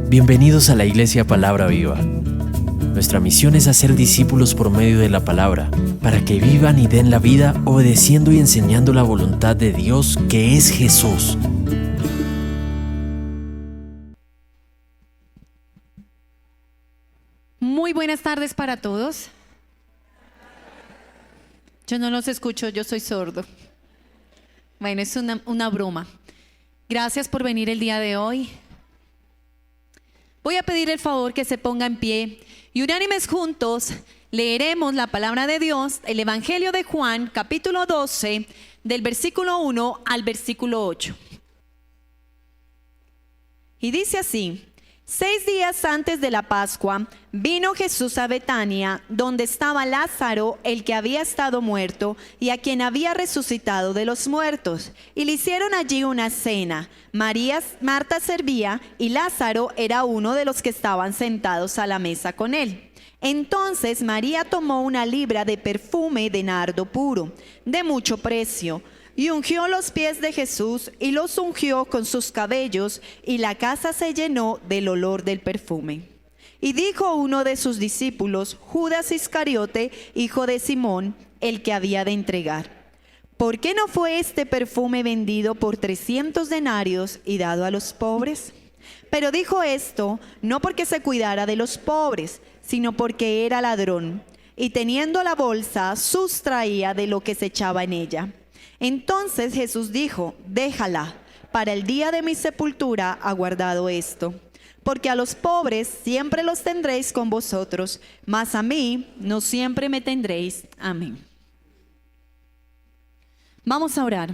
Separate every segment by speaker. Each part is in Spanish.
Speaker 1: Bienvenidos a la Iglesia Palabra Viva. Nuestra misión es hacer discípulos por medio de la palabra, para que vivan y den la vida obedeciendo y enseñando la voluntad de Dios, que es Jesús.
Speaker 2: Muy buenas tardes para todos. Yo no los escucho, yo soy sordo. Bueno, es una broma. Gracias por venir el día de hoy. Voy a pedir el favor que se ponga en pie y unánimes juntos leeremos la palabra de Dios, el Evangelio de Juan, capítulo 12, del versículo 1 al versículo 8. Y dice así: 6 días antes de la Pascua, vino Jesús a Betania, donde estaba Lázaro, el que había estado muerto, y a quien había resucitado de los muertos. Y le hicieron allí una cena. Marta servía, y Lázaro era uno de los que estaban sentados a la mesa con él. Entonces María tomó una libra de perfume de nardo puro, de mucho precio, y ungió los pies de Jesús y los ungió con sus cabellos, y la casa se llenó del olor del perfume. Y dijo uno de sus discípulos, Judas Iscariote, hijo de Simón, el que había de entregar: ¿por qué no fue este perfume vendido por 300 denarios y dado a los pobres? Pero dijo esto no porque se cuidara de los pobres, sino porque era ladrón, y teniendo la bolsa sustraía de lo que se echaba en ella. Entonces Jesús dijo: déjala, para el día de mi sepultura ha guardado esto. Porque a los pobres siempre los tendréis con vosotros, mas a mí no siempre me tendréis. Amén. Vamos a orar.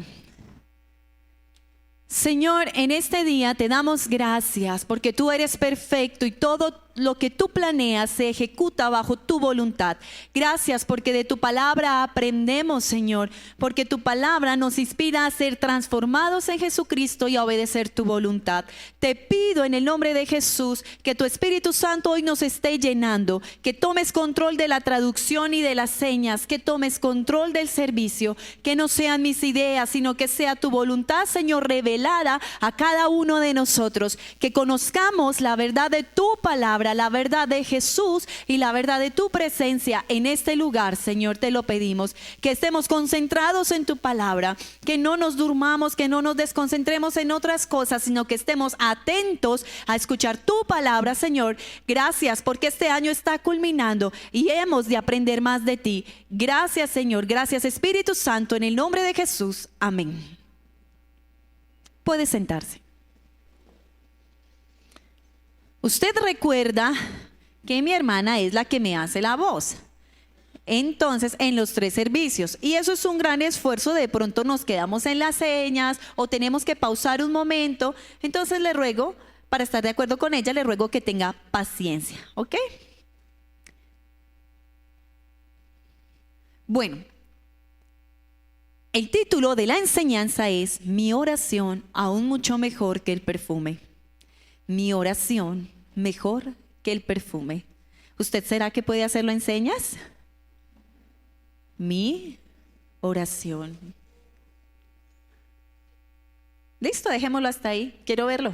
Speaker 2: Señor, en este día te damos gracias porque tú eres perfecto y todo lo que tú planeas se ejecuta bajo tu voluntad. Gracias porque de tu palabra aprendemos, Señor, porque tu palabra nos inspira a ser transformados en Jesucristo y a obedecer tu voluntad. Te pido en el nombre de Jesús que tu Espíritu Santo hoy nos esté llenando, que tomes control de la traducción y de las señas, que tomes control del servicio, que no sean mis ideas, sino que sea tu voluntad, Señor, revelada a cada uno de nosotros, que conozcamos la verdad de tu palabra, la verdad de Jesús y la verdad de tu presencia en este lugar. Señor, te lo pedimos, que estemos concentrados en tu palabra, que no nos durmamos, que no nos desconcentremos en otras cosas, sino que estemos atentos a escuchar tu palabra. Señor, gracias porque este año está culminando y hemos de aprender más de ti. Gracias, Señor, gracias, Espíritu Santo, en el nombre de Jesús. Amén. Puede sentarse. Usted recuerda que mi hermana es la que me hace la voz. Entonces, en los 3 servicios. Y eso es un gran esfuerzo. De pronto nos quedamos en las señas o tenemos que pausar un momento. Entonces le ruego, para estar de acuerdo con ella, le ruego que tenga paciencia. ¿Ok? Bueno. El título de la enseñanza es Mi oración aún mucho mejor que el perfume. Mi oración mejor que el perfume. ¿Usted será que puede hacerlo en señas? Mi oración. Listo, dejémoslo hasta ahí. Quiero verlo.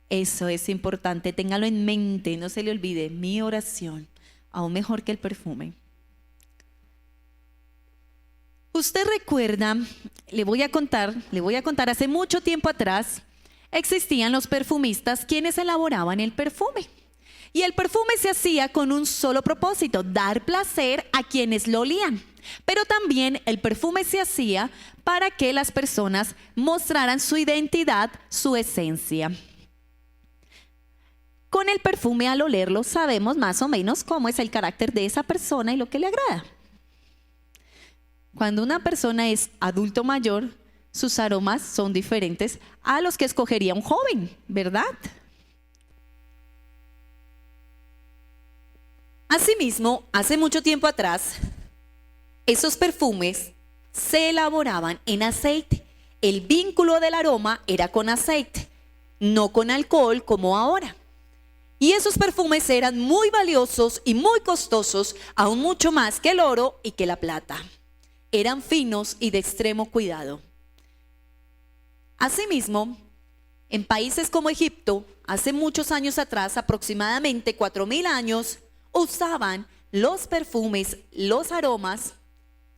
Speaker 2: Eso es importante, téngalo en mente, no se le olvide. Mi oración aún mejor que el perfume. Usted recuerda, le voy a contar, hace mucho tiempo atrás existían los perfumistas quienes elaboraban el perfume. Y el perfume se hacía con un solo propósito: dar placer a quienes lo olían. Pero también el perfume se hacía para que las personas mostraran su identidad, su esencia. Con el perfume, al olerlo, sabemos más o menos cómo es el carácter de esa persona y lo que le agrada. Cuando una persona es adulto mayor, sus aromas son diferentes a los que escogería un joven, ¿verdad? Asimismo, hace mucho tiempo atrás, esos perfumes se elaboraban en aceite. El vínculo del aroma era con aceite, no con alcohol como ahora. Y esos perfumes eran muy valiosos y muy costosos, aún mucho más que el oro y que la plata. Eran finos y de extremo cuidado. Asimismo, en países como Egipto, hace muchos años atrás, aproximadamente 4000 años, usaban los perfumes, los aromas,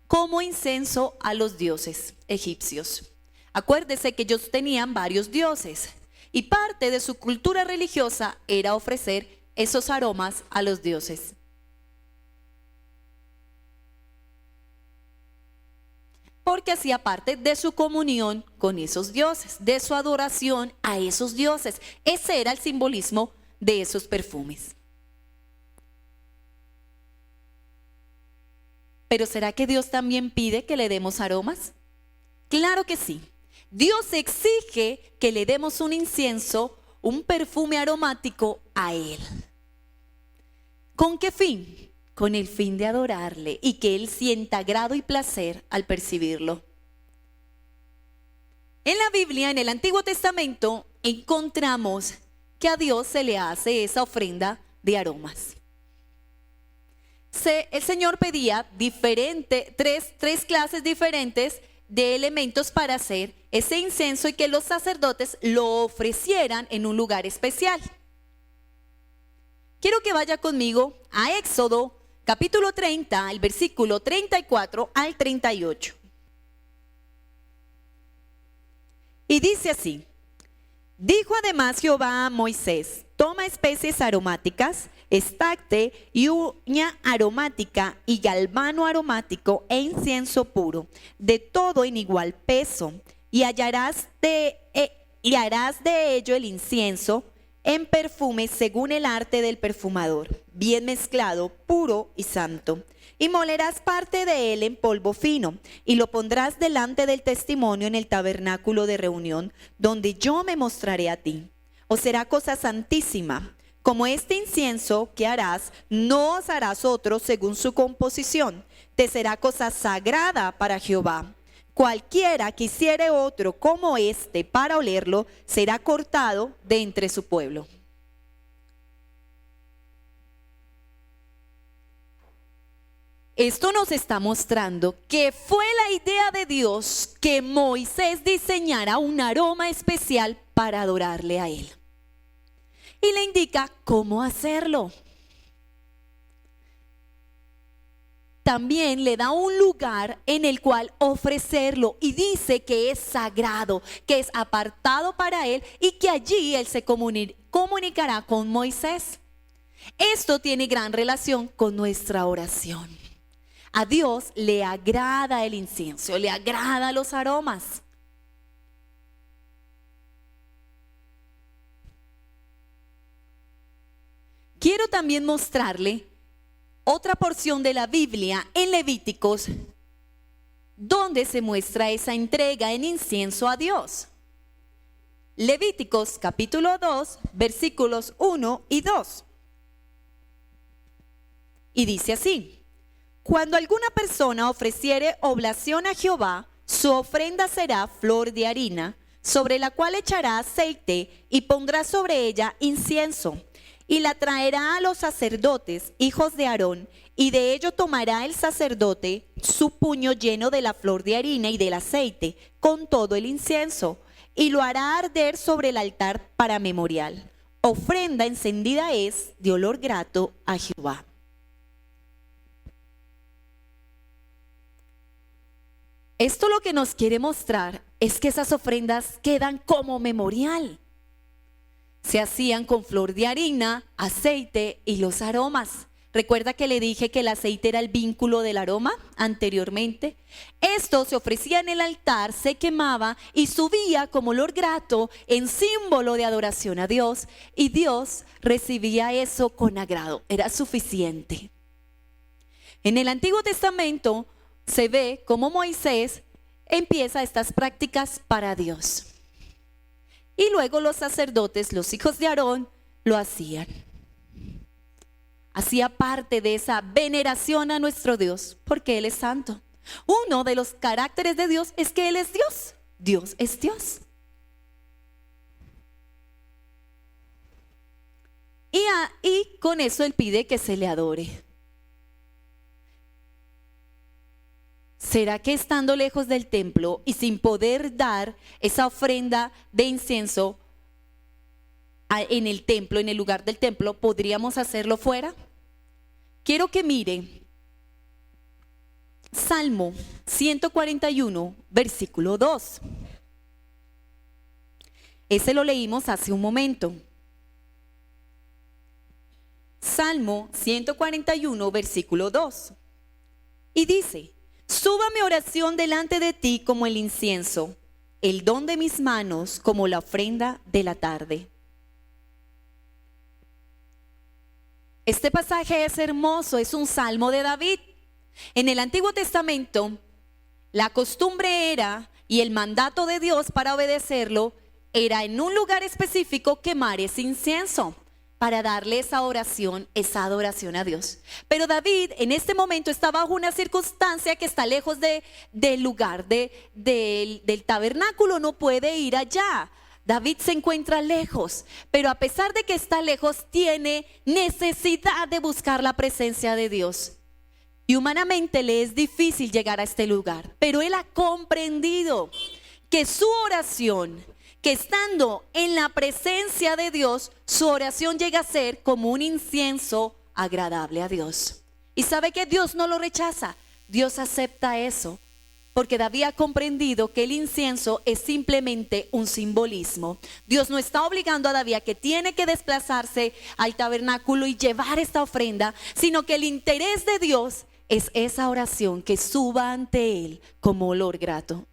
Speaker 2: como incenso a los dioses egipcios. Acuérdese que ellos tenían varios dioses y parte de su cultura religiosa era ofrecer esos aromas a los dioses. Porque hacía parte de su comunión con esos dioses, de su adoración a esos dioses. Ese era el simbolismo de esos perfumes. Pero ¿será que Dios también pide que le demos aromas? Claro que sí. Dios exige que le demos un incienso, un perfume aromático a Él. ¿Con qué fin? Con el fin de adorarle y que Él sienta agrado y placer al percibirlo. En la Biblia, en el Antiguo Testamento, encontramos que a Dios se le hace esa ofrenda de aromas. El Señor pedía tres clases diferentes de elementos para hacer ese incienso y que los sacerdotes lo ofrecieran en un lugar especial. Quiero que vaya conmigo a Éxodo capítulo 30, el versículo 34 al 38. Y dice así: dijo además Jehová a Moisés: toma especies aromáticas, estacte y uña aromática y galvano aromático e incienso puro, de todo en igual peso, y harás de ello el incienso en perfume según el arte del perfumador, bien mezclado, puro y santo. Y molerás parte de él en polvo fino, y lo pondrás delante del testimonio en el tabernáculo de reunión, donde yo me mostraré a ti. Os será cosa santísima. Como este incienso que harás, no os harás otro según su composición. Te será cosa sagrada para Jehová. Cualquiera que hiciere otro como este para olerlo, será cortado de entre su pueblo. Esto nos está mostrando que fue la idea de Dios que Moisés diseñara un aroma especial para adorarle a Él. Y le indica cómo hacerlo. También le da un lugar en el cual ofrecerlo y dice que es sagrado, que es apartado para Él y que allí Él se comunicará con Moisés. Esto tiene gran relación con nuestra oración. A Dios le agrada el incienso, le agrada los aromas. Quiero también mostrarle otra porción de la Biblia en Levíticos, donde se muestra esa entrega en incienso a Dios. Levíticos capítulo 2, versículos 1 y 2. Y dice así: cuando alguna persona ofreciere oblación a Jehová, su ofrenda será flor de harina, sobre la cual echará aceite y pondrá sobre ella incienso. Y la traerá a los sacerdotes, hijos de Aarón, y de ello tomará el sacerdote su puño lleno de la flor de harina y del aceite, con todo el incienso, y lo hará arder sobre el altar para memorial. Ofrenda encendida es de olor grato a Jehová. Esto lo que nos quiere mostrar es que esas ofrendas quedan como memorial. Se hacían con flor de harina, aceite y los aromas. ¿Recuerda que le dije que el aceite era el vínculo del aroma anteriormente? Esto se ofrecía en el altar, se quemaba y subía como olor grato en símbolo de adoración a Dios. Y Dios recibía eso con agrado, era suficiente. En el Antiguo Testamento se ve cómo Moisés empieza estas prácticas para Dios. Y luego los sacerdotes, los hijos de Aarón, lo hacían. Hacía parte de esa veneración a nuestro Dios, porque Él es santo. Uno de los caracteres de Dios es que Él es Dios. Dios es Dios. Y con eso Él pide que se le adore. ¿Será que estando lejos del templo y sin poder dar esa ofrenda de incienso en el templo, en el lugar del templo, podríamos hacerlo fuera? Quiero que mire Salmo 141, versículo 2. Ese lo leímos hace un momento. Salmo 141, versículo 2. Y dice: suba mi oración delante de ti como el incienso, el don de mis manos como la ofrenda de la tarde. Este pasaje es hermoso, es un salmo de David. En el Antiguo Testamento, la costumbre era, y el mandato de Dios para obedecerlo, era en un lugar específico quemar ese incienso para darle esa oración, esa adoración a Dios. Pero David en este momento está bajo una circunstancia que está lejos del lugar, del tabernáculo, no puede ir allá. David se encuentra lejos, pero a pesar de que está lejos, tiene necesidad de buscar la presencia de Dios. Y humanamente le es difícil llegar a este lugar, pero él ha comprendido que su oración, que estando en la presencia de Dios, su oración llega a ser como un incienso agradable a Dios. Y sabe que Dios no lo rechaza, Dios acepta eso, porque David ha comprendido que el incienso es simplemente un simbolismo. Dios no está obligando a David a que tiene que desplazarse al tabernáculo y llevar esta ofrenda, sino que el interés de Dios es esa oración que suba ante Él como olor grato.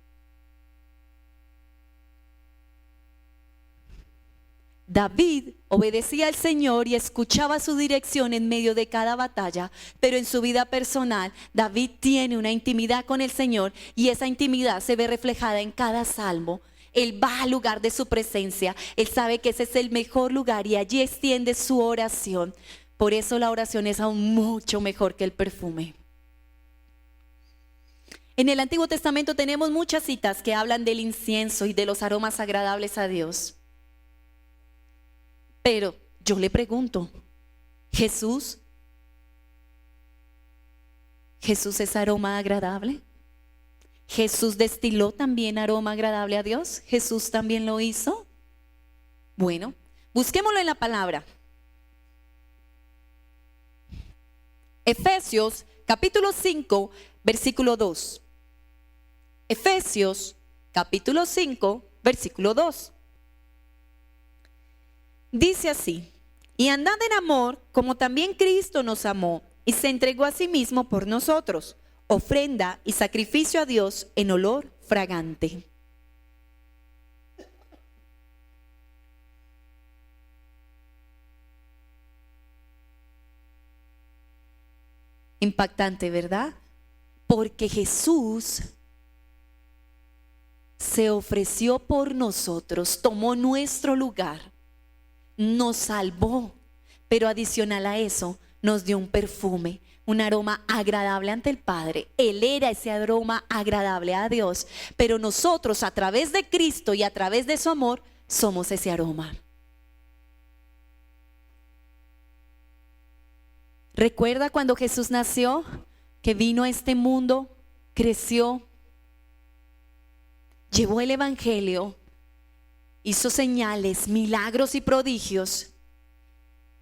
Speaker 2: David obedecía al Señor y escuchaba su dirección en medio de cada batalla, pero en su vida personal David tiene una intimidad con el Señor y esa intimidad se ve reflejada en cada salmo. Él va al lugar de su presencia, él sabe que ese es el mejor lugar y allí extiende su oración. Por eso la oración es aún mucho mejor que el perfume. En el Antiguo Testamento tenemos muchas citas que hablan del incienso y de los aromas agradables a Dios. Pero yo le pregunto, ¿Jesús es aroma agradable? ¿Jesús destiló también aroma agradable a Dios? ¿Jesús también lo hizo? Bueno, busquémoslo en la palabra. Efesios capítulo 5, versículo 2. Efesios capítulo 5, versículo 2. Dice así: y andad en amor como también Cristo nos amó y se entregó a sí mismo por nosotros, ofrenda y sacrificio a Dios en olor fragante. Impactante, ¿verdad? Porque Jesús se ofreció por nosotros, tomó nuestro lugar, nos salvó, pero adicional a eso nos dio un perfume, un aroma agradable ante el Padre. Él era ese aroma agradable a Dios, pero nosotros a través de Cristo y a través de su amor somos ese aroma. ¿Recuerda cuando Jesús nació? Que vino a este mundo, creció, llevó el evangelio, hizo señales, milagros y prodigios,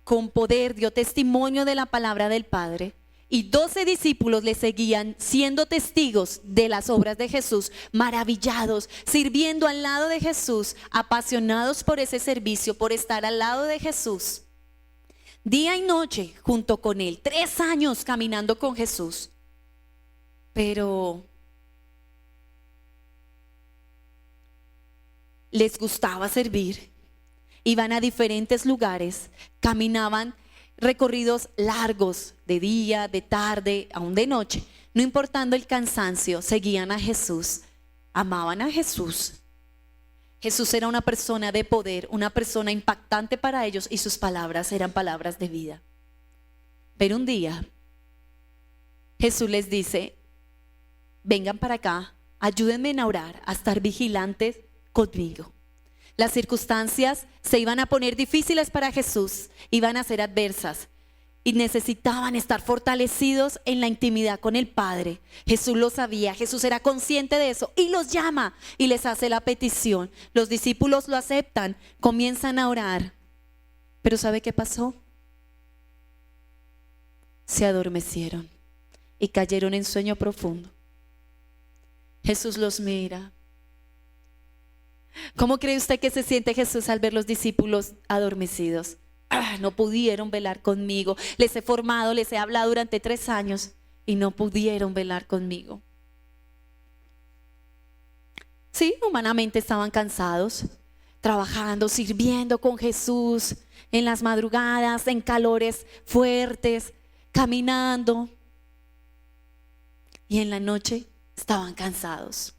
Speaker 2: con poder dio testimonio de la palabra del Padre, y 12 discípulos le seguían siendo testigos de las obras de Jesús, maravillados, sirviendo al lado de Jesús, apasionados por ese servicio, por estar al lado de Jesús, día y noche junto con él, 3 años caminando con Jesús. Pero les gustaba servir, iban a diferentes lugares, caminaban recorridos largos, de día, de tarde, aún de noche, no importando el cansancio, seguían a Jesús, amaban a Jesús. Jesús era una persona de poder, una persona impactante para ellos y sus palabras eran palabras de vida. Pero un día Jesús les dice: vengan para acá, ayúdenme a orar, a estar vigilantes conmigo. Las circunstancias se iban a poner difíciles para Jesús, iban a ser adversas. y necesitaban estar fortalecidos en la intimidad con el Padre. Jesús lo sabía, Jesús era consciente de eso y los llama y les hace la petición. Los discípulos lo aceptan, comienzan a orar. Pero ¿sabe qué pasó? Se adormecieron y cayeron en sueño profundo. Jesús los mira. ¿Cómo cree usted que se siente Jesús al ver los discípulos adormecidos? No pudieron velar conmigo. Les he formado, les he hablado durante 3 años y no pudieron velar conmigo. Sí, humanamente estaban cansados, trabajando, sirviendo con Jesús en las madrugadas, en calores fuertes, caminando. Y en la noche estaban cansados.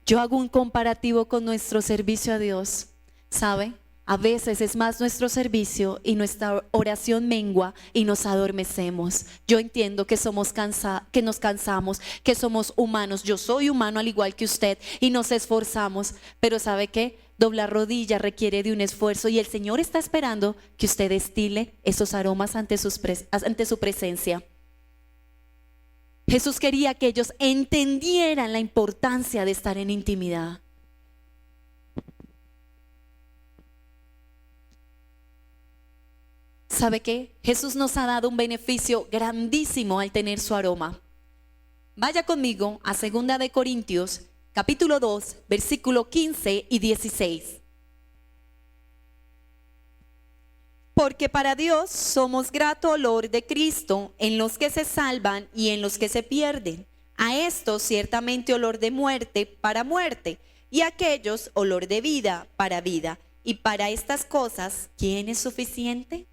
Speaker 2: Yo hago un comparativo con nuestro servicio a Dios. ¿Sabe? A veces es más nuestro servicio y nuestra oración mengua y nos adormecemos. Yo entiendo que que nos cansamos, que somos humanos. Yo soy humano al igual que usted y nos esforzamos. Pero ¿sabe qué? Doblar rodilla requiere de un esfuerzo y el Señor está esperando que usted destile esos aromas ante su presencia. Jesús quería que ellos entendieran la importancia de estar en intimidad. ¿Sabe qué? Jesús nos ha dado un beneficio grandísimo al tener su aroma. Vaya conmigo a 2 de Corintios, capítulo 2, versículo 15 y 16. Porque para Dios somos grato olor de Cristo en los que se salvan y en los que se pierden. A estos ciertamente olor de muerte para muerte, y a aquellos olor de vida para vida. Y para estas cosas, ¿quién es suficiente?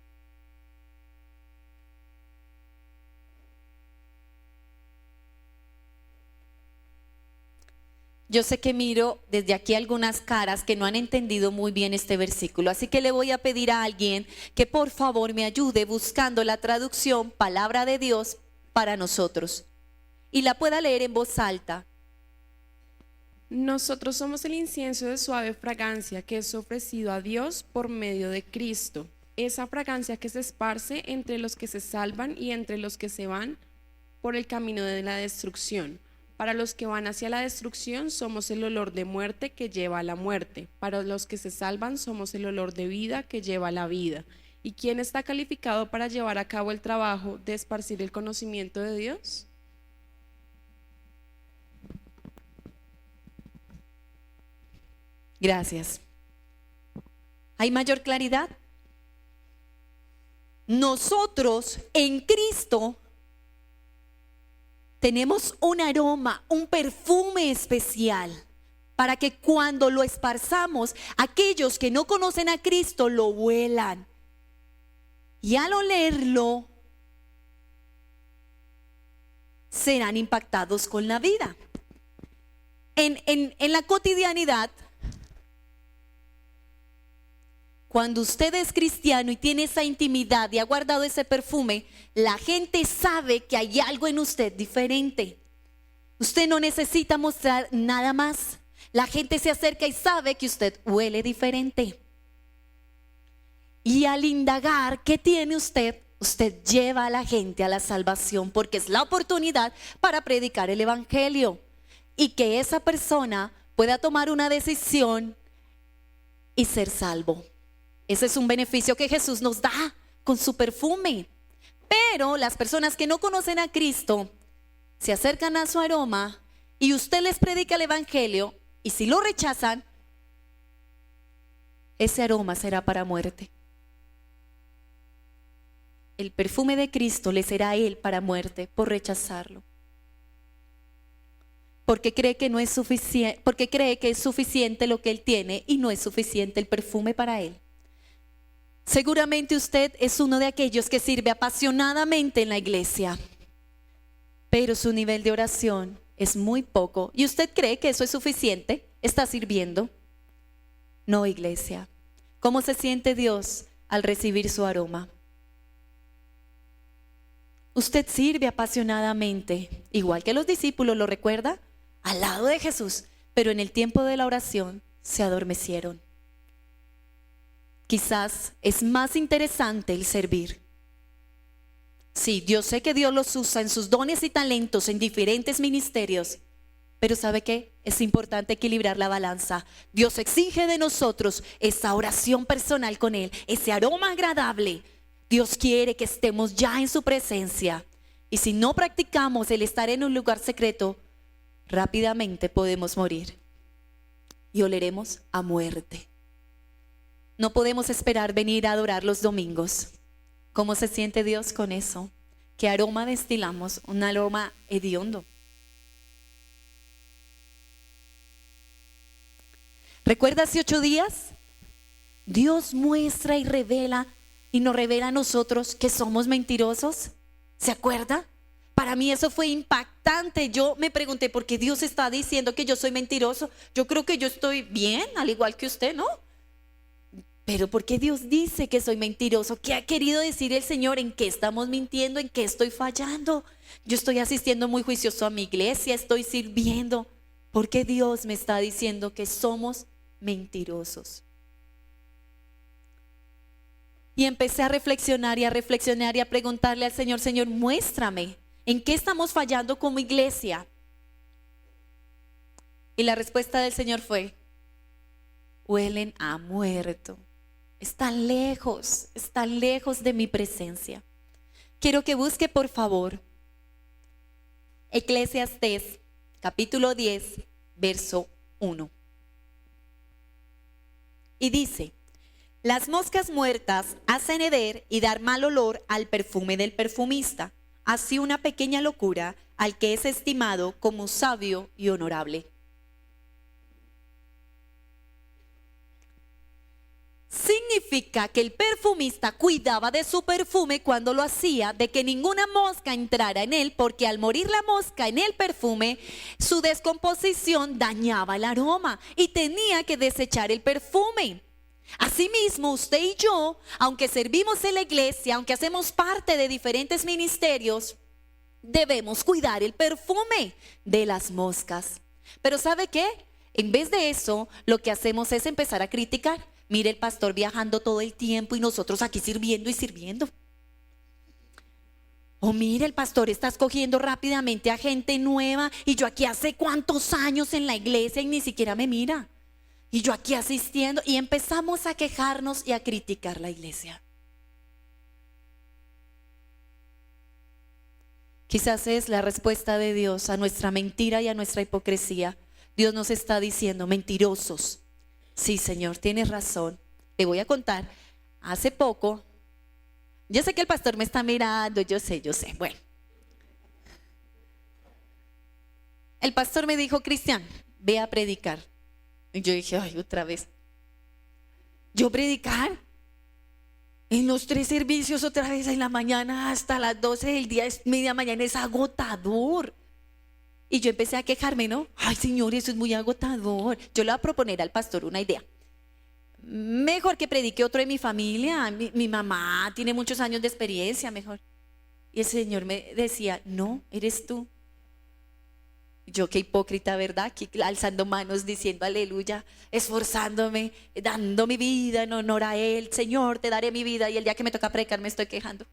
Speaker 2: Yo sé que miro desde aquí algunas caras que no han entendido muy bien este versículo, así que le voy a pedir a alguien que por favor me ayude buscando la traducción Palabra de Dios para nosotros y la pueda leer en voz alta.
Speaker 3: Nosotros somos el incienso de suave fragancia que es ofrecido a Dios por medio de Cristo. Esa fragancia que se esparce entre los que se salvan y entre los que se van por el camino de la destrucción. Para los que van hacia la destrucción somos el olor de muerte que lleva a la muerte. Para los que se salvan somos el olor de vida que lleva a la vida. ¿Y quién está calificado para llevar a cabo el trabajo de esparcir el conocimiento de Dios?
Speaker 2: Gracias. ¿Hay mayor claridad? Nosotros en Cristo tenemos un aroma, un perfume especial para que cuando lo esparzamos, aquellos que no conocen a Cristo lo huelan. Y al olerlo, serán impactados con la vida. En la cotidianidad, cuando usted es cristiano y tiene esa intimidad y ha guardado ese perfume, la gente sabe que hay algo en usted diferente. Usted no necesita mostrar nada más. La gente se acerca y sabe que usted huele diferente. Y al indagar qué tiene usted, usted lleva a la gente a la salvación porque es la oportunidad para predicar el evangelio y que esa persona pueda tomar una decisión y ser salvo. Ese es un beneficio que Jesús nos da con su perfume. Pero las personas que no conocen a Cristo se acercan a su aroma y usted les predica el evangelio y si lo rechazan, ese aroma será para muerte. El perfume de Cristo le será a él para muerte por rechazarlo. Porque cree que no es suficiente, porque cree que es suficiente lo que él tiene y no es suficiente el perfume para él. Seguramente usted es uno de aquellos que sirve apasionadamente en la iglesia, pero su nivel de oración es muy poco y usted cree que eso es suficiente. ¿Está sirviendo? No, iglesia. ¿Cómo se siente Dios al recibir su aroma? Usted sirve apasionadamente, igual que los discípulos, ¿lo recuerda? Al lado de Jesús, pero en el tiempo de la oración se adormecieron. quizás es más interesante el servir. Sí, yo sé que Dios los usa en sus dones y talentos en diferentes ministerios, pero ¿sabe qué? Es importante equilibrar la balanza. Dios exige de nosotros esa oración personal con Él, ese aroma agradable. Dios quiere que estemos ya en su presencia. Y si no practicamos el estar en un lugar secreto, rápidamente podemos morir y oleremos a muerte. No podemos esperar venir a adorar los domingos. ¿Cómo se siente Dios con eso? ¿Qué aroma destilamos? Un aroma hediondo. ¿Recuerda hace 8 días? Dios muestra y revela y nos revela a nosotros que somos mentirosos. ¿Se acuerda? Para mí eso fue impactante. Yo me pregunté, ¿por qué Dios está diciendo que yo soy mentiroso? Yo creo que yo estoy bien, al igual que usted, ¿no? Pero ¿por qué Dios dice que soy mentiroso? ¿Qué ha querido decir el Señor? ¿En qué estamos mintiendo? ¿En qué estoy fallando? Yo estoy asistiendo muy juicioso a mi iglesia, estoy sirviendo. ¿Por qué Dios me está diciendo que somos mentirosos? Y empecé a reflexionar y a preguntarle al Señor, Señor, muéstrame, ¿en qué estamos fallando como iglesia? Y la respuesta del Señor fue, huelen a muerto. Están lejos de mi presencia. Quiero que busque, por favor, Eclesiastés, capítulo 10, verso 1. Y dice, las moscas muertas hacen heder y dar mal olor al perfume del perfumista, así una pequeña locura al que es estimado como sabio y honorable. Significa que el perfumista cuidaba de su perfume cuando lo hacía, de que ninguna mosca entrara en él, porque al morir la mosca en el perfume, su descomposición dañaba el aroma y tenía que desechar el perfume. Asimismo, usted y yo, aunque servimos en la iglesia, aunque hacemos parte de diferentes ministerios, debemos cuidar el perfume de las moscas. Pero ¿sabe qué? En vez de eso, lo que hacemos es empezar a criticar. Mire el pastor viajando todo el tiempo y nosotros aquí sirviendo y sirviendo. O mire, el pastor está escogiendo rápidamente a gente nueva y yo aquí hace cuántos años en la iglesia y ni siquiera me mira. Y yo aquí asistiendo y empezamos a quejarnos y a criticar la iglesia. Quizás es la respuesta de Dios a nuestra mentira y a nuestra hipocresía. Dios nos está diciendo, mentirosos. Sí, Señor, tienes razón. Le voy a contar. Hace poco, yo sé que el pastor me está mirando, yo sé. Bueno, el pastor me dijo, Cristian, ve a predicar. Y yo dije, ay, otra vez. ¿Yo predicar? En los 3 servicios otra vez en la mañana hasta las 12 del día, media mañana, es agotador. Y yo empecé a quejarme, ¿no? Ay, Señor, eso es muy agotador. Yo le voy a proponer al pastor una idea. Mejor que predique otro de mi familia. Mi mamá tiene muchos años de experiencia, mejor. Y el Señor me decía, no, eres tú. Yo qué hipócrita, ¿verdad? Aquí alzando manos, diciendo aleluya, esforzándome, dando mi vida en honor a Él. Señor, te daré mi vida. Y el día que me toca predicar me estoy quejando.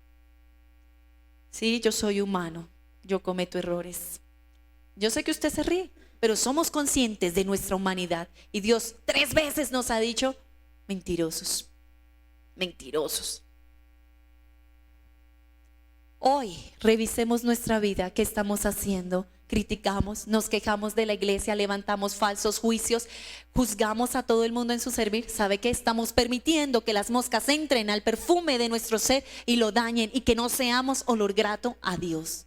Speaker 2: Sí, yo soy humano, yo cometo errores. Yo sé que usted se ríe, pero somos conscientes de nuestra humanidad. Y Dios 3 veces nos ha dicho, mentirosos, mentirosos. Hoy revisemos nuestra vida, ¿qué estamos haciendo? Criticamos, nos quejamos de la iglesia, levantamos falsos juicios, juzgamos a todo el mundo en su servir. ¿Sabe qué? Estamos permitiendo que las moscas entren al perfume de nuestro ser y lo dañen y que no seamos olor grato a Dios.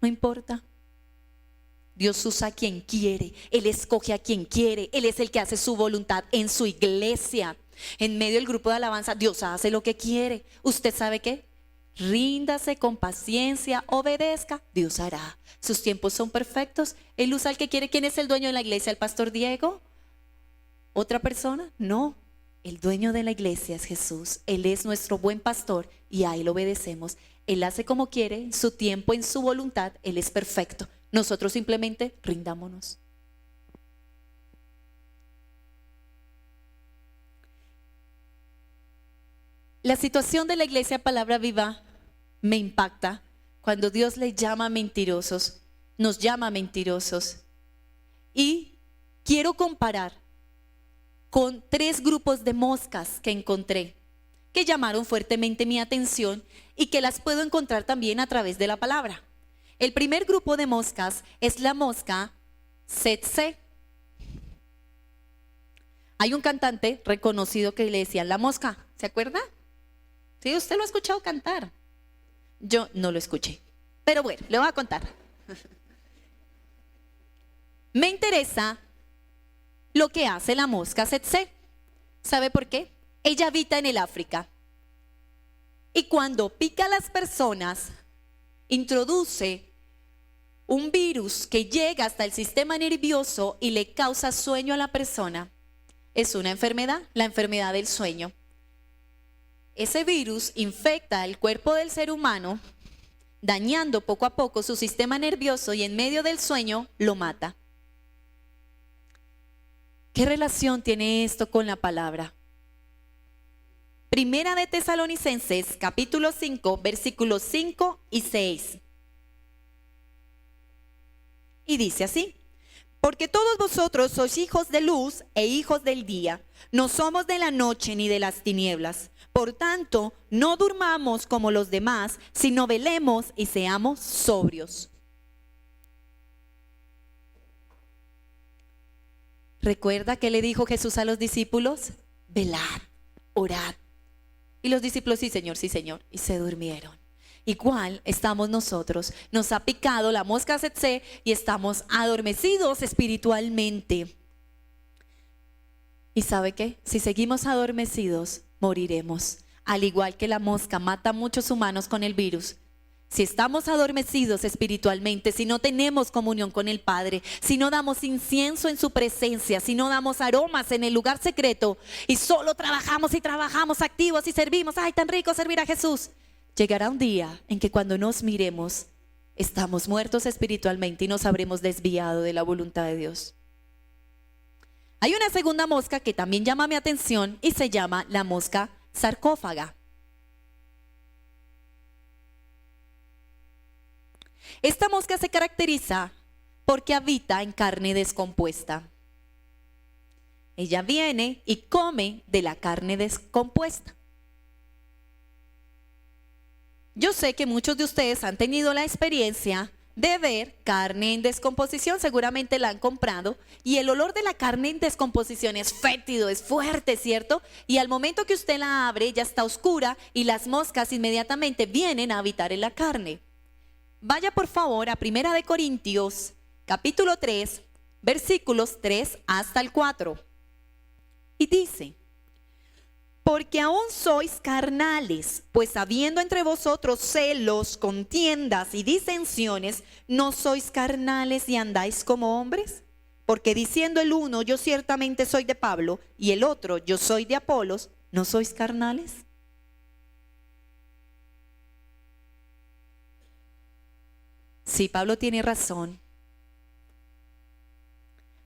Speaker 2: No importa. Dios usa a quien quiere, Él escoge a quien quiere, Él es el que hace su voluntad en su iglesia. En medio del grupo de alabanza, Dios hace lo que quiere. ¿Usted sabe qué? Ríndase con paciencia, obedezca, Dios hará. Sus tiempos son perfectos, Él usa al que quiere. ¿Quién es el dueño de la iglesia? ¿El pastor Diego? ¿Otra persona? No, el dueño de la iglesia es Jesús. Él es nuestro buen pastor y a Él obedecemos. Él hace como quiere, en su tiempo, en su voluntad, Él es perfecto. Nosotros simplemente rindámonos. La situación de la iglesia Palabra Viva me impacta cuando Dios le llama mentirosos, nos llama mentirosos. Y quiero comparar con 3 grupos de moscas que encontré, que llamaron fuertemente mi atención y que las puedo encontrar también a través de la palabra. El primer grupo de moscas es la mosca tsetse. Hay un cantante reconocido que le decían la mosca, ¿se acuerda? Sí, usted lo ha escuchado cantar. Yo no lo escuché, pero bueno, le voy a contar. Me interesa lo que hace la mosca tsetse. ¿Sabe por qué? Ella habita en el África. Y cuando pica a las personas, introduce un virus que llega hasta el sistema nervioso y le causa sueño a la persona. Es una enfermedad, la enfermedad del sueño. Ese virus infecta el cuerpo del ser humano, dañando poco a poco su sistema nervioso y en medio del sueño lo mata. ¿Qué relación tiene esto con la palabra? Primera de Tesalonicenses, capítulo 5, versículos 5 y 6. Y dice así: porque todos vosotros sois hijos de luz e hijos del día, no somos de la noche ni de las tinieblas. Por tanto, no durmamos como los demás, sino velemos y seamos sobrios. ¿Recuerda qué le dijo Jesús a los discípulos? Velad, orad. Y los discípulos, sí Señor, y se durmieron. Igual estamos nosotros, nos ha picado la mosca tsetse y estamos adormecidos espiritualmente. ¿Y sabe qué? Si seguimos adormecidos, moriremos. Al igual que la mosca mata a muchos humanos con el virus. Si estamos adormecidos espiritualmente, si no tenemos comunión con el Padre, si no damos incienso en su presencia, si no damos aromas en el lugar secreto y solo trabajamos y trabajamos activos y servimos, ¡ay, tan rico servir a Jesús! Llegará un día en que cuando nos miremos, estamos muertos espiritualmente y nos habremos desviado de la voluntad de Dios. Hay una segunda mosca que también llama mi atención y se llama la mosca sarcófaga. Esta mosca se caracteriza porque habita en carne descompuesta. Ella viene y come de la carne descompuesta. Yo sé que muchos de ustedes han tenido la experiencia de ver carne en descomposición, seguramente la han comprado y el olor de la carne en descomposición es fétido, es fuerte, ¿cierto? Y al momento que usted la abre ya está oscura y las moscas inmediatamente vienen a habitar en la carne. Vaya por favor a 1 de Corintios, capítulo 3, versículos 3 hasta el 4. Y dice: porque aún sois carnales, pues habiendo entre vosotros celos, contiendas y disensiones, ¿no sois carnales y andáis como hombres? Porque diciendo el uno, yo ciertamente soy de Pablo, y el otro, yo soy de Apolos, ¿no sois carnales? Sí, Pablo tiene razón.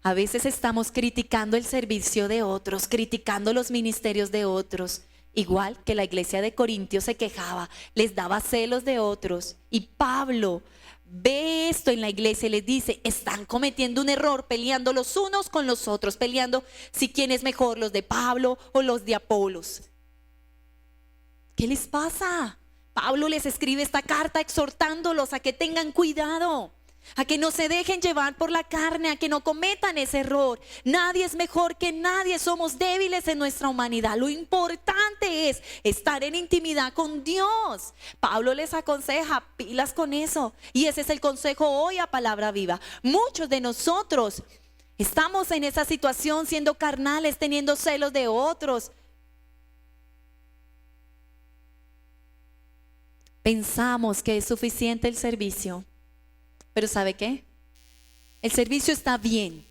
Speaker 2: A veces estamos criticando el servicio de otros, criticando los ministerios de otros, igual que la iglesia de Corintios se quejaba, les daba celos de otros. Y Pablo ve esto en la iglesia y les dice: están cometiendo un error, peleando los unos con los otros, peleando si quién es mejor, los de Pablo o los de Apolos. ¿Qué les pasa? Pablo les escribe esta carta exhortándolos a que tengan cuidado, a que no se dejen llevar por la carne, a que no cometan ese error. Nadie es mejor que nadie, somos débiles en nuestra humanidad. Lo importante es estar en intimidad con Dios. Pablo les aconseja, pilas con eso. Y ese es el consejo hoy a Palabra Viva. Muchos de nosotros estamos en esa situación, siendo carnales, teniendo celos de otros. Pensamos que es suficiente el servicio. Pero ¿sabe qué? El servicio está bien,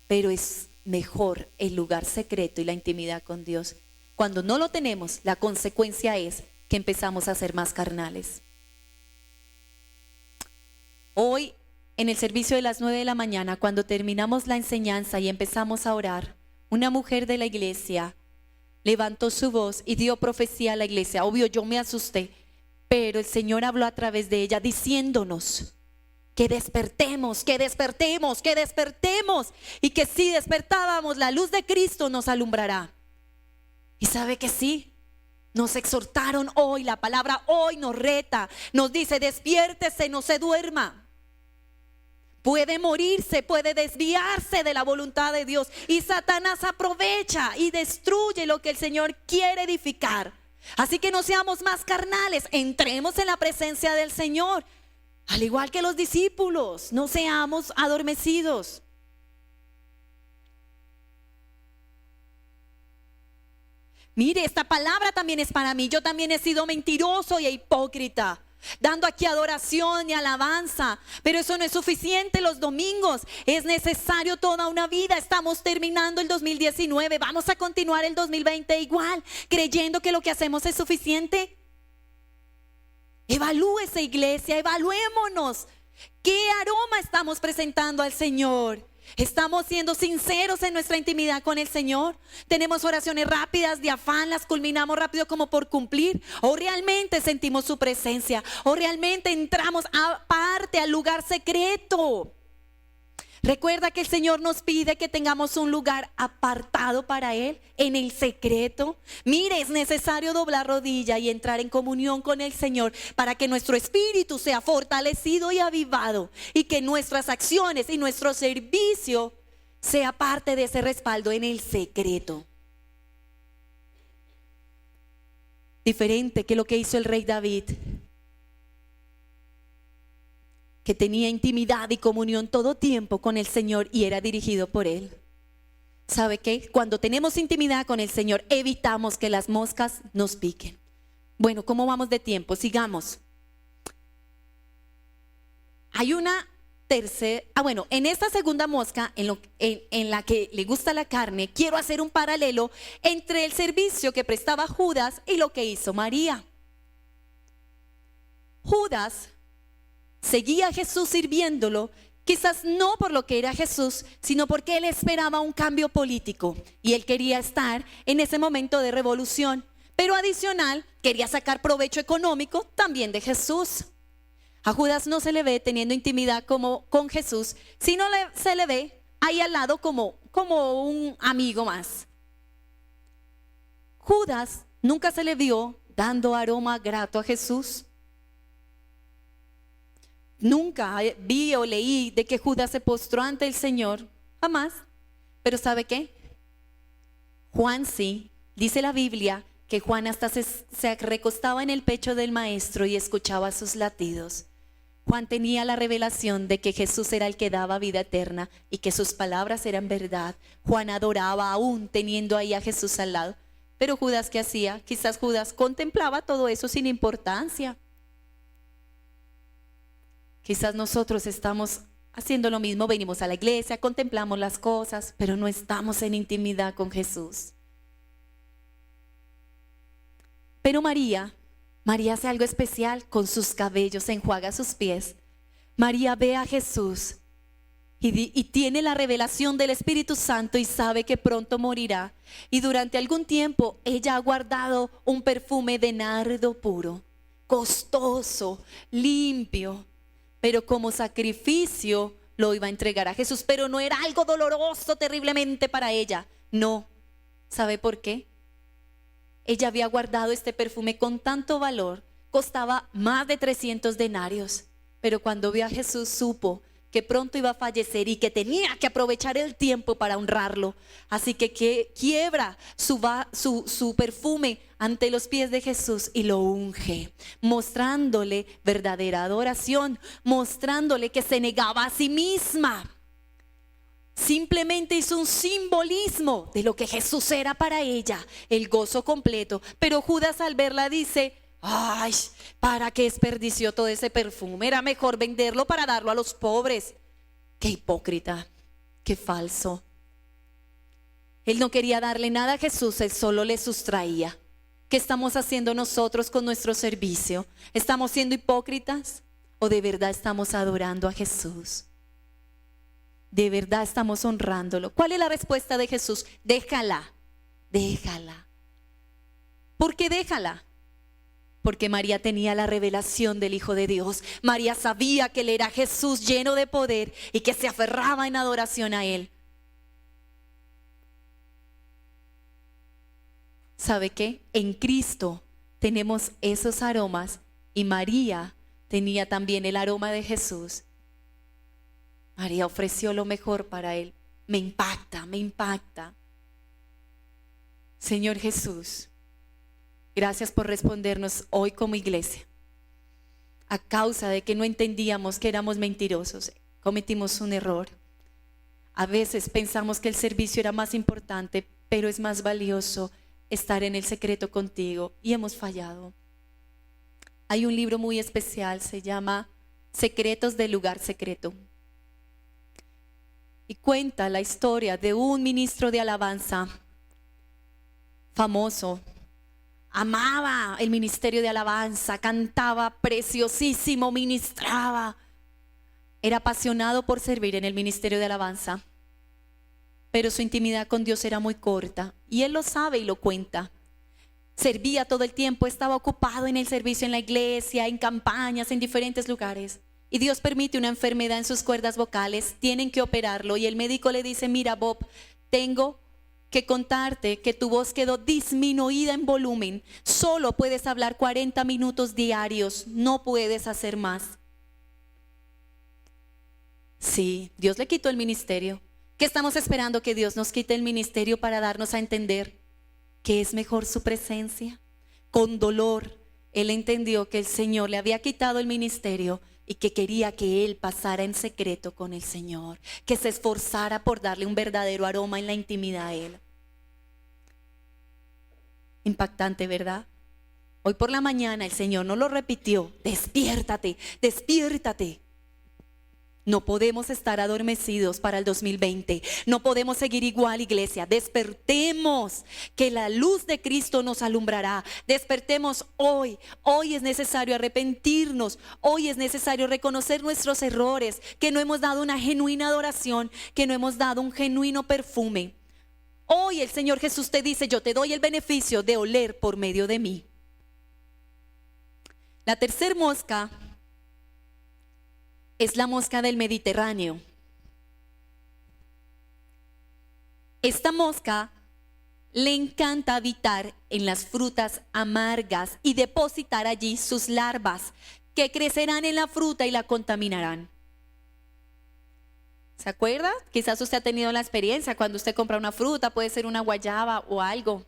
Speaker 2: pero es mejor el lugar secreto y la intimidad con Dios. Cuando no lo tenemos, la consecuencia es que empezamos a ser más carnales. Hoy, en el servicio de las 9 de la mañana, cuando terminamos la enseñanza y empezamos a orar, una mujer de la iglesia levantó su voz y dio profecía a la iglesia. Obvio, yo me asusté, pero el Señor habló a través de ella diciéndonos que despertemos, que despertemos, que despertemos, y que si despertábamos, la luz de Cristo nos alumbrará. Y sabe que sí, nos exhortaron hoy, la palabra hoy nos reta, nos dice: despiértese, no se duerma. Puede morirse, puede desviarse de la voluntad de Dios, y Satanás aprovecha y destruye lo que el Señor quiere edificar. Así que no seamos más carnales, entremos en la presencia del Señor, al igual que los discípulos, no seamos adormecidos. Mire, esta palabra también es para mí. Yo también he sido mentiroso y hipócrita, dando aquí adoración y alabanza, pero eso no es suficiente los domingos, es necesario toda una vida. Estamos terminando el 2019, vamos a continuar el 2020 igual, creyendo que lo que hacemos es suficiente. Evalúese, iglesia, evaluémonos. ¿Qué aroma estamos presentando al Señor? ¿Estamos siendo sinceros en nuestra intimidad con el Señor? ¿Tenemos oraciones rápidas de afán, las culminamos rápido como por cumplir? ¿O realmente sentimos su presencia? ¿O realmente entramos aparte al lugar secreto? Recuerda que el Señor nos pide que tengamos un lugar apartado para Él, en el secreto. Mire, es necesario doblar rodilla y entrar en comunión con el Señor para que nuestro espíritu sea fortalecido y avivado, y que nuestras acciones y nuestro servicio sea parte de ese respaldo en el secreto. Diferente que lo que hizo el rey David, que tenía intimidad y comunión todo tiempo con el Señor y era dirigido por Él. ¿Sabe qué? Cuando tenemos intimidad con el Señor, evitamos que las moscas nos piquen. Bueno, ¿cómo vamos de tiempo? Sigamos. Hay una tercera, en esta segunda mosca, en la que le gusta la carne, quiero hacer un paralelo entre el servicio que prestaba Judas y lo que hizo María. Judas seguía a Jesús sirviéndolo, quizás no por lo que era Jesús, sino porque él esperaba un cambio político y él quería estar en ese momento de revolución, pero adicional quería sacar provecho económico también de Jesús. A Judas no se le ve teniendo intimidad como con Jesús, sino se le ve ahí al lado como un amigo más. Judas nunca se le vio dando aroma grato a Jesús. Nunca vi o leí de que Judas se postró ante el Señor, jamás. Pero ¿sabe qué? Juan sí, dice la Biblia que Juan hasta se recostaba en el pecho del maestro y escuchaba sus latidos. Juan tenía la revelación de que Jesús era el que daba vida eterna y que sus palabras eran verdad. Juan adoraba aún teniendo ahí a Jesús al lado. Pero Judas, ¿qué hacía? Quizás Judas contemplaba todo eso sin importancia. Quizás nosotros estamos haciendo lo mismo, venimos a la iglesia, contemplamos las cosas, pero no estamos en intimidad con Jesús. Pero María hace algo especial con sus cabellos, enjuaga sus pies. María ve a Jesús y tiene la revelación del Espíritu Santo y sabe que pronto morirá. Y durante algún tiempo ella ha guardado un perfume de nardo puro, costoso, limpio, pero como sacrificio lo iba a entregar a Jesús. Pero no era algo doloroso terriblemente para ella. No. ¿Sabe por qué? Ella había guardado este perfume con tanto valor. Costaba más de 300 denarios. Pero cuando vio a Jesús supo que pronto iba a fallecer y que tenía que aprovechar el tiempo para honrarlo. Así que quiebra su perfume ante los pies de Jesús y lo unge, mostrándole verdadera adoración, mostrándole que se negaba a sí misma. Simplemente hizo un simbolismo de lo que Jesús era para ella, el gozo completo. Pero Judas al verla dice: ay, ¿para qué desperdició todo ese perfume? Era mejor venderlo para darlo a los pobres. Qué hipócrita, qué falso. Él no quería darle nada a Jesús, él solo le sustraía. ¿Qué estamos haciendo nosotros con nuestro servicio? ¿Estamos siendo hipócritas o de verdad estamos adorando a Jesús? ¿De verdad estamos honrándolo? ¿Cuál es la respuesta de Jesús? Déjala, ¿Por qué déjala? Porque María tenía la revelación del Hijo de Dios. María sabía que Él era Jesús lleno de poder y que se aferraba en adoración a Él. ¿Sabe qué? En Cristo tenemos esos aromas y María tenía también el aroma de Jesús. María ofreció lo mejor para Él. Me impacta, me impacta. Señor Jesús, gracias por respondernos hoy como iglesia. A causa de que no entendíamos que éramos mentirosos, cometimos un error. A veces pensamos que el servicio era más importante, pero es más valioso estar en el secreto contigo y hemos fallado. Hay un libro muy especial, se llama Secretos del Lugar Secreto. Y cuenta la historia de un ministro de alabanza famoso. Amaba el ministerio de alabanza, cantaba preciosísimo, ministraba. Era apasionado por servir en el ministerio de alabanza. Pero su intimidad con Dios era muy corta y él lo sabe y lo cuenta. Servía todo el tiempo, estaba ocupado en el servicio en la iglesia, en campañas, en diferentes lugares. Y Dios permite una enfermedad en sus cuerdas vocales, tienen que operarlo y el médico le dice, mira Bob, tengo que contarte que tu voz quedó disminuida en volumen, solo puedes hablar 40 minutos diarios, no puedes hacer más. Sí, Dios le quitó el ministerio. ¿Qué estamos esperando? Que Dios nos quite el ministerio para darnos a entender que es mejor su presencia. Con dolor, él entendió que el Señor le había quitado el ministerio y que quería que él pasara en secreto con el Señor, que se esforzara por darle un verdadero aroma en la intimidad a él. Impactante, ¿verdad? Hoy por la mañana el Señor nos lo repitió, despiértate, despiértate. No podemos estar adormecidos para el 2020. No podemos seguir igual, iglesia. Despertemos, que la luz de Cristo nos alumbrará. Despertemos hoy. Hoy es necesario arrepentirnos. Hoy es necesario reconocer nuestros errores, que no hemos dado una genuina adoración, que no hemos dado un genuino perfume. Hoy el Señor Jesús te dice, yo te doy el beneficio de oler por medio de mí. La tercer mosca es la mosca del Mediterráneo. Esta mosca le encanta habitar en las frutas amargas y depositar allí sus larvas, que crecerán en la fruta y la contaminarán. ¿Se acuerda? Quizás usted ha tenido la experiencia cuando usted compra una fruta, puede ser una guayaba o algo.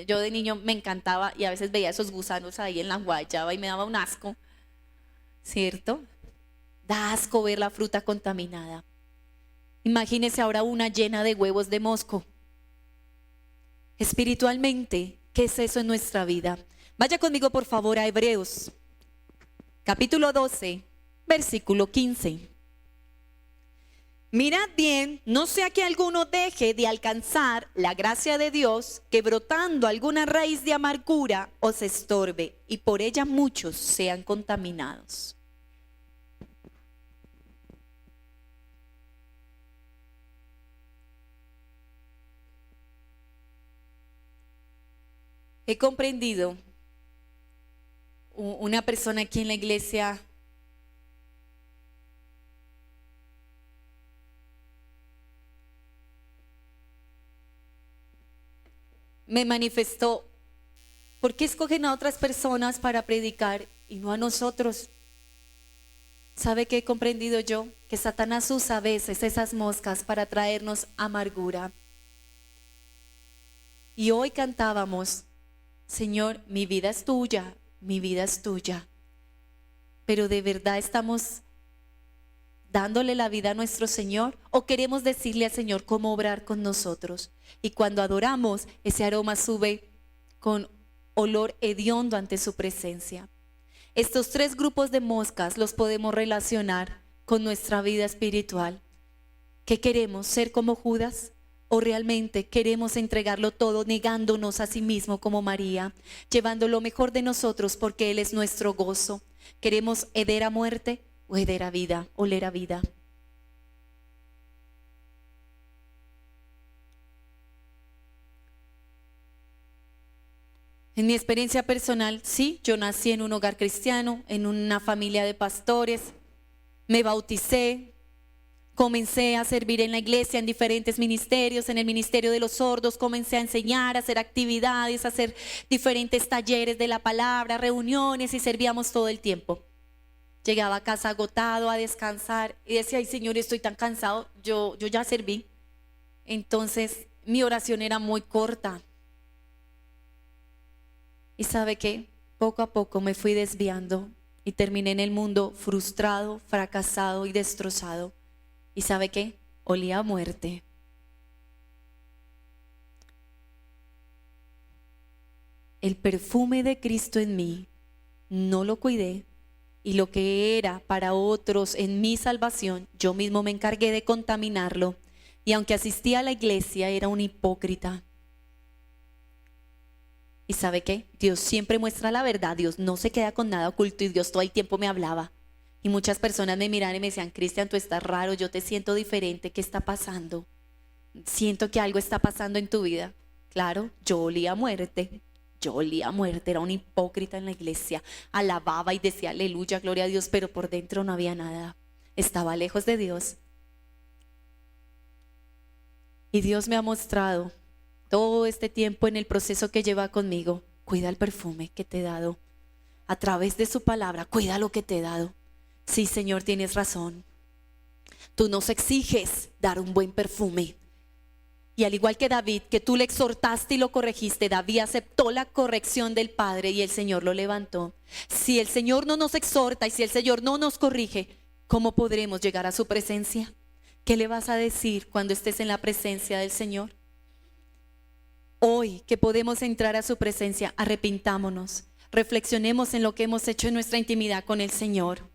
Speaker 2: Yo de niño me encantaba y a veces veía esos gusanos ahí en la guayaba y me daba un asco, ¿cierto? Da asco ver la fruta contaminada. Imagínese ahora una llena de huevos de mosco. Espiritualmente, ¿qué es eso en nuestra vida? Vaya conmigo por favor a Hebreos, capítulo 12, versículo 15. Mirad bien, no sea que alguno deje de alcanzar la gracia de Dios, que brotando alguna raíz de amargura os estorbe y por ella muchos sean contaminados. He comprendido, una persona aquí en la iglesia me manifestó, ¿por qué escogen a otras personas para predicar y no a nosotros? ¿Sabe qué he comprendido yo? Que Satanás usa a veces esas moscas para traernos amargura. Y hoy cantábamos, Señor, mi vida es tuya, mi vida es tuya. Pero ¿de verdad estamos dándole la vida a nuestro Señor? ¿O queremos decirle al Señor cómo obrar con nosotros? Y cuando adoramos, ese aroma sube con olor hediondo ante su presencia. Estos tres grupos de moscas los podemos relacionar con nuestra vida espiritual. ¿Qué queremos? ¿Ser como Judas? ¿O realmente queremos entregarlo todo negándonos a sí mismo como María, llevando lo mejor de nosotros porque Él es nuestro gozo? ¿Queremos heder a muerte o heder a vida, oler a vida? En mi experiencia personal, sí, yo nací en un hogar cristiano, en una familia de pastores, me bauticé, comencé a servir en la iglesia en diferentes ministerios, en el ministerio de los sordos, comencé a enseñar, a hacer actividades, a hacer diferentes talleres de la palabra, reuniones y servíamos todo el tiempo. Llegaba a casa agotado a descansar y decía, ay Señor, estoy tan cansado, yo ya serví. Entonces mi oración era muy corta. Y ¿sabe qué? Poco a poco me fui desviando y terminé en el mundo frustrado, fracasado y destrozado. ¿Y sabe qué? Olía a muerte. El perfume de Cristo en mí no lo cuidé y lo que era para otros en mi salvación, yo mismo me encargué de contaminarlo. Y aunque asistía a la iglesia, era un hipócrita. ¿Y sabe qué? Dios siempre muestra la verdad, Dios no se queda con nada oculto y Dios todo el tiempo me hablaba. Y muchas personas me miraban y me decían, Cristian, tú estás raro, yo te siento diferente, ¿qué está pasando? Siento que algo está pasando en tu vida. Claro, yo olía a muerte, era un hipócrita en la iglesia, alababa y decía aleluya, gloria a Dios, pero por dentro no había nada, estaba lejos de Dios. Y Dios me ha mostrado todo este tiempo en el proceso que lleva conmigo, cuida el perfume que te he dado, a través de su palabra, cuida lo que te he dado. Sí, Señor, tienes razón. Tú nos exiges dar un buen perfume. Y al igual que David, que tú le exhortaste y lo corregiste, David aceptó la corrección del Padre y el Señor lo levantó. Si el Señor no nos exhorta y si el Señor no nos corrige, ¿cómo podremos llegar a su presencia? ¿Qué le vas a decir cuando estés en la presencia del Señor? Hoy que podemos entrar a su presencia, arrepintámonos, reflexionemos en lo que hemos hecho en nuestra intimidad con el Señor.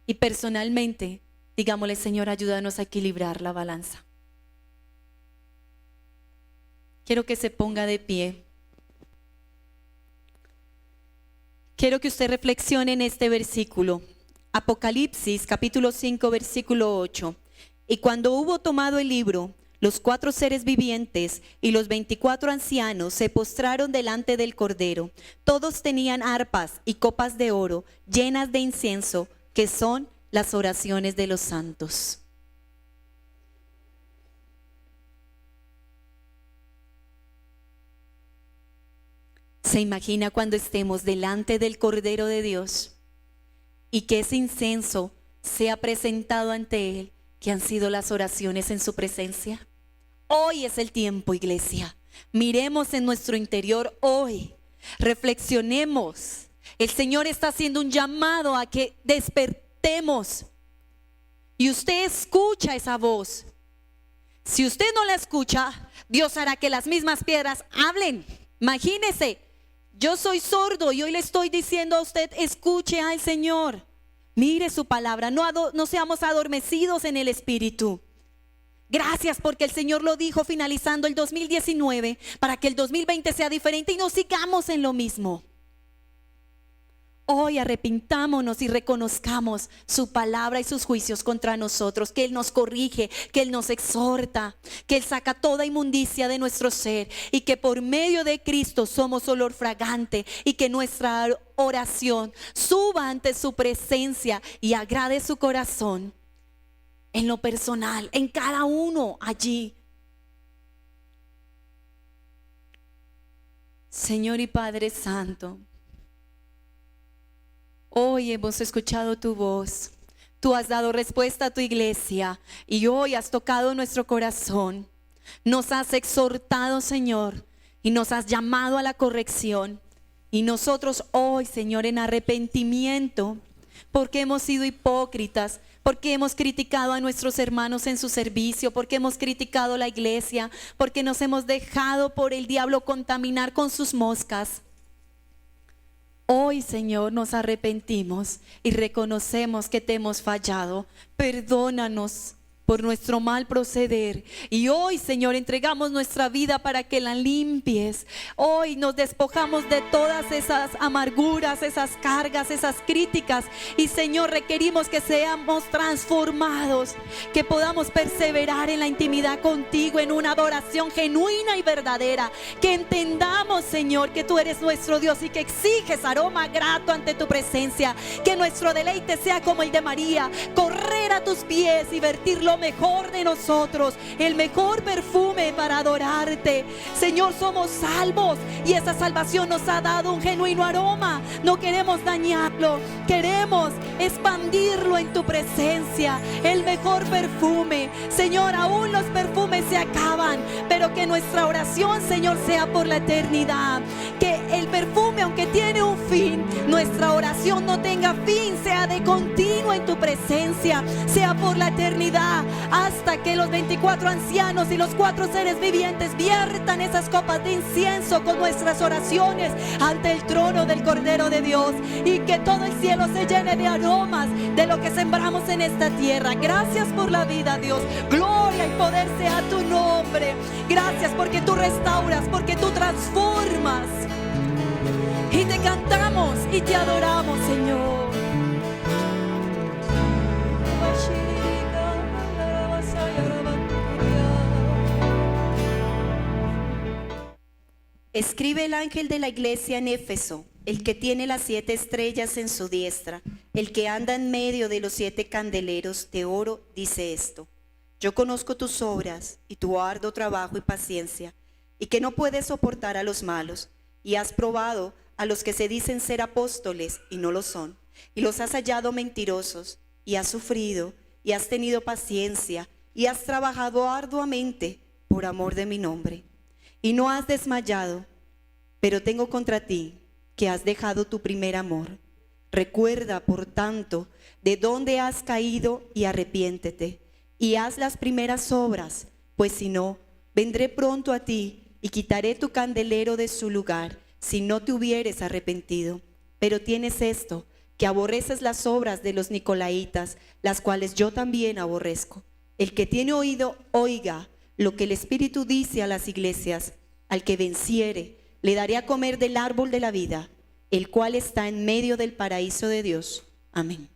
Speaker 2: Y personalmente, digámosle, Señor, ayúdanos a equilibrar la balanza. Quiero que se ponga de pie. Quiero que usted reflexione en este versículo. Apocalipsis, capítulo 5, versículo 8. Y cuando hubo tomado el libro, los 4 seres vivientes y los 24 ancianos se postraron delante del Cordero. Todos tenían arpas y copas de oro llenas de incienso, que son las oraciones de los santos. ¿Se imagina cuando estemos delante del Cordero de Dios y que ese incienso sea presentado ante Él, que han sido las oraciones en su presencia? Hoy es el tiempo, iglesia. Miremos en nuestro interior hoy. Reflexionemos. El Señor está haciendo un llamado a que despertemos. Y usted escucha esa voz. Si usted no la escucha, Dios hará que las mismas piedras hablen. Imagínese, yo soy sordo y hoy le estoy diciendo a usted, escuche al Señor. Mire su palabra, no seamos adormecidos en el espíritu. Gracias porque el Señor lo dijo finalizando el 2019 para que el 2020 sea diferente y no sigamos en lo mismo. Hoy arrepintámonos y reconozcamos su palabra y sus juicios contra nosotros, que Él nos corrige, que Él nos exhorta, que Él saca toda inmundicia de nuestro ser y que por medio de Cristo somos olor fragante y que nuestra oración suba ante su presencia y agrade su corazón. En lo personal, en cada uno allí. Señor y Padre Santo, hoy hemos escuchado tu voz. Tú has dado respuesta a tu iglesia y hoy has tocado nuestro corazón. Nos has exhortado, Señor, y nos has llamado a la corrección. Y nosotros hoy, Señor, en arrepentimiento, porque hemos sido hipócritas, porque hemos criticado a nuestros hermanos en su servicio, porque hemos criticado la iglesia, porque nos hemos dejado por el diablo contaminar con sus moscas. Hoy, Señor, nos arrepentimos y reconocemos que te hemos fallado. Perdónanos por nuestro mal proceder. Y hoy, Señor, entregamos nuestra vida para que la limpies. Hoy nos despojamos de todas esas amarguras, esas cargas, esas críticas. Y Señor, requerimos que seamos transformados, que podamos perseverar en la intimidad contigo, en una adoración genuina y verdadera. Que entendamos, Señor, que tú eres nuestro Dios y que exiges aroma grato ante tu presencia. Que nuestro deleite sea como el de María, correr a tus pies y vertir lo mejor de nosotros, el mejor perfume para adorarte. Señor, somos salvos y esa salvación nos ha dado un genuino aroma. No queremos dañarlo, queremos expandirlo en tu presencia, el mejor perfume. Señor, aún los perfumes se acaban, pero que nuestra oración, Señor, sea por la eternidad. Que el perfume, aunque tiene un fin, nuestra oración no tenga fin, sea de continuo en tu presencia, sea por la eternidad, hasta que los 24 ancianos y los 4 seres vivientes viertan esas copas de incienso con nuestras oraciones ante el trono del Cordero de Dios, y que todo el cielo se llene de aromas de lo que sembramos en esta tierra. Gracias por la vida, Dios. Gloria y poder sea tu nombre. Gracias porque tú restauras, porque tú transformas. Y te cantamos y te adoramos, Señor. Escribe el ángel de la iglesia en Éfeso, el que tiene las 7 estrellas en su diestra, el que anda en medio de los 7 candeleros de oro, dice esto: yo conozco tus obras y tu arduo trabajo y paciencia, y que no puedes soportar a los malos, y has probado a los que se dicen ser apóstoles y no lo son, y los has hallado mentirosos, y has sufrido, y has tenido paciencia, y has trabajado arduamente por amor de mi nombre, y no has desmayado. Pero tengo contra ti que has dejado tu primer amor. Recuerda, por tanto, de dónde has caído y arrepiéntete, y haz las primeras obras, pues si no, vendré pronto a ti y quitaré tu candelero de su lugar, si no te hubieres arrepentido. Pero tienes esto, que aborreces las obras de los nicolaítas, las cuales yo también aborrezco. El que tiene oído, oiga lo que el Espíritu dice a las iglesias. Al que venciere, le daré a comer del árbol de la vida, el cual está en medio del paraíso de Dios. Amén.